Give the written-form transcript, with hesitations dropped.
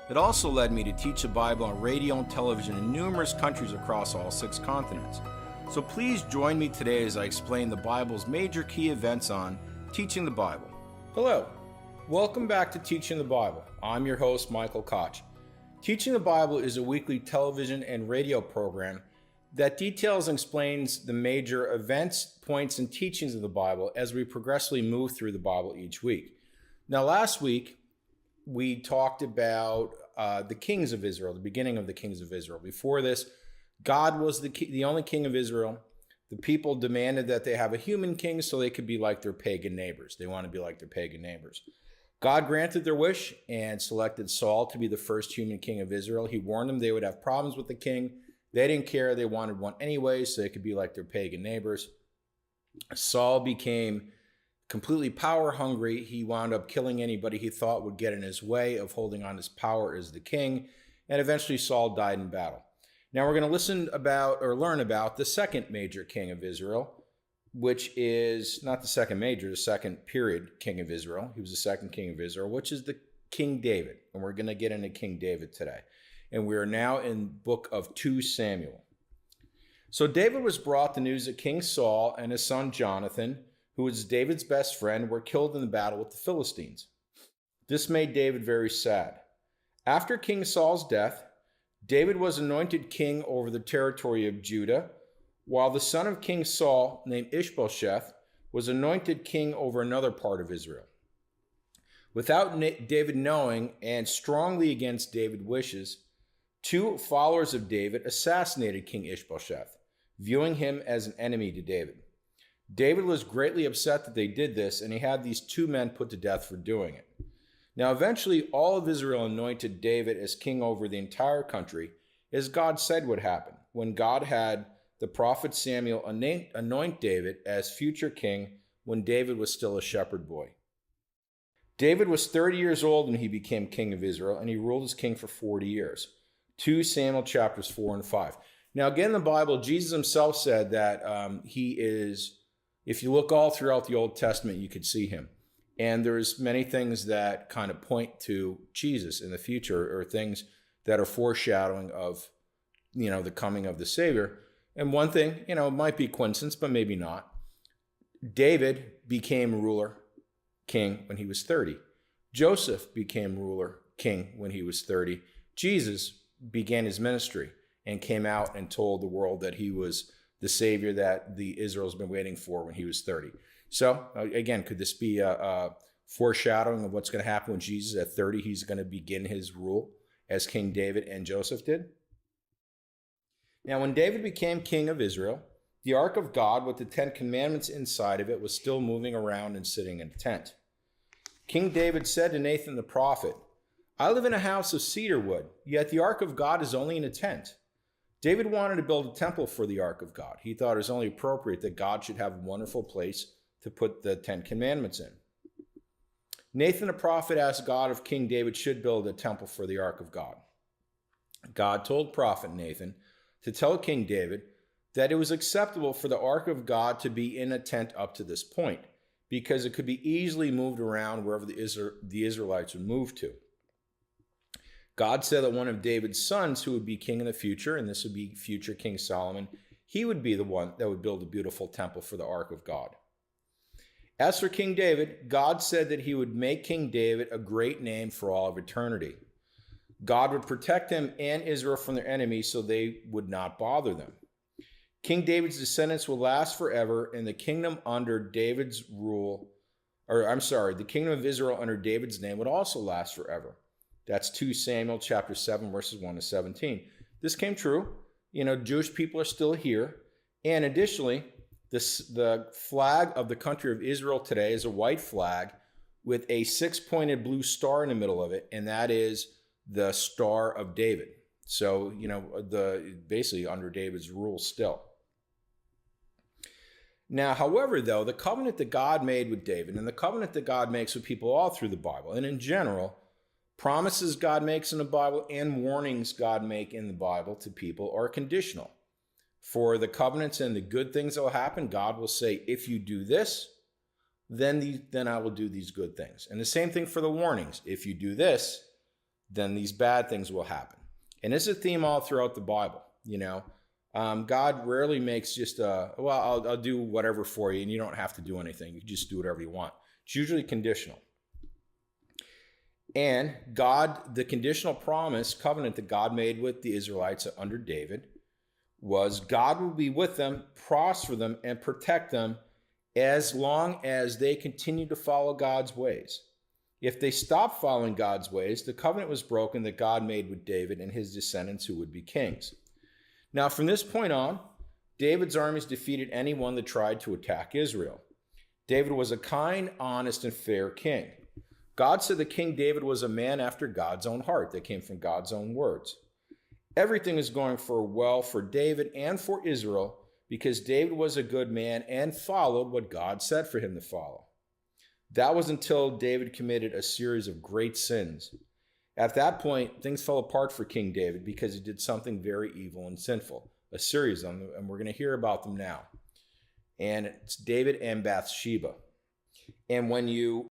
It also led me to teach the Bible on radio and television in numerous countries across all 6 continents. So please join me today as I explain the Bible's major key events on Teaching the Bible. Hello, welcome back to Teaching the Bible. I'm your host, Michael Koch. Teaching the Bible is a weekly television and radio program that details and explains the major events, points, and teachings of the Bible as we progressively move through the Bible each week. Now, last week, we talked about the kings of Israel, the beginning of the kings of Israel. Before this, God was the only king of Israel. The people demanded that they have a human king so they could be like their pagan neighbors. They want to be like their pagan neighbors. God granted their wish and selected Saul to be the first human king of Israel. He warned them they would have problems with the king. They didn't care. They wanted one anyway, so they could be like their pagan neighbors. Saul became completely power hungry. He wound up killing anybody he thought would get in his way of holding on his power as the king. And eventually Saul died in battle. Now we're going to learn about the second major king of Israel, which is not the second major, the second period king of Israel. He was the second king of Israel, which is the King David. And we're going to get into King David today. And we are now in book of 2 Samuel. So David was brought the news that King Saul and his son Jonathan, who was David's best friend, were killed in the battle with the Philistines. This made David very sad. After King Saul's death, David was anointed king over the territory of Judah, while the son of King Saul, named Ishbosheth, was anointed king over another part of Israel. Without David knowing, and strongly against David's wishes, 2 followers of David assassinated King Ishbosheth, viewing him as an enemy to David. David was greatly upset that they did this, and he had these 2 men put to death for doing it. Now, eventually, all of Israel anointed David as king over the entire country, as God said would happen, when God had the prophet Samuel anoint David as future king when David was still a shepherd boy. David was 30 years old when he became king of Israel, and he ruled as king for 40 years. 2 Samuel chapters 4 and 5. Now, again, in the Bible, Jesus himself said that he is, if you look all throughout the Old Testament, you could see him. And there's many things that kind of point to Jesus in the future, or things that are foreshadowing of, the coming of the Savior. And one thing, it might be coincidence, but maybe not. David became ruler, king, when he was 30. Joseph became ruler, king, when he was 30. Jesus began his ministry and came out and told the world that he was the Savior that the Israel's been waiting for when he was 30. So, again, could this be a foreshadowing of what's going to happen when Jesus, at 30, he's going to begin his rule as King David and Joseph did? Now, when David became king of Israel, the Ark of God with the 10 Commandments inside of it was still moving around and sitting in a tent. King David said to Nathan the prophet, "I live in a house of cedar wood, yet the Ark of God is only in a tent." David wanted to build a temple for the Ark of God. He thought it was only appropriate that God should have a wonderful place to put the 10 Commandments in. Nathan the prophet asked God if King David should build a temple for the Ark of God. God told prophet Nathan to tell King David that it was acceptable for the Ark of God to be in a tent up to this point, because it could be easily moved around wherever the Israelites would move to. God said that one of David's sons, who would be king in the future, and this would be future King Solomon, he would be the one that would build a beautiful temple for the Ark of God. As for King David, God said that he would make King David a great name for all of eternity. God would protect him and Israel from their enemies so they would not bother them. King David's descendants will last forever, and the kingdom under David's rule, the kingdom of Israel under David's name would also last forever. That's 2 Samuel chapter 7, verses 1 to 17. This came true. Jewish people are still here. And additionally, the flag of the country of Israel today is a white flag with a 6-pointed blue star in the middle of it, and that is the Star of David. So, basically under David's rule still. Now, however, though, the covenant that God made with David and the covenant that God makes with people all through the Bible, and in general, promises God makes in the Bible and warnings God make in the Bible to people are conditional. For the covenants and the good things that will happen, God will say, if you do this, then I will do these good things. And the same thing for the warnings. If you do this, then these bad things will happen. And this is a theme all throughout the Bible. God rarely makes just I'll do whatever for you, and you don't have to do anything. You just do whatever you want. It's usually conditional. And the conditional promise, covenant that God made with the Israelites under David was God will be with them, prosper them, and protect them as long as they continue to follow God's ways. If they stop following God's ways, the covenant was broken that God made with David and his descendants who would be kings. Now, from this point on, David's armies defeated anyone that tried to attack Israel. David was a kind, honest, and fair king. God said that King David was a man after God's own heart. That came from God's own words. Everything is going well for David and for Israel because David was a good man and followed what God said for him to follow. That was until David committed a series of great sins. At that point, things fell apart for King David because he did something very evil and sinful, a series of them, and we're going to hear about them now. And it's David and Bathsheba. And when you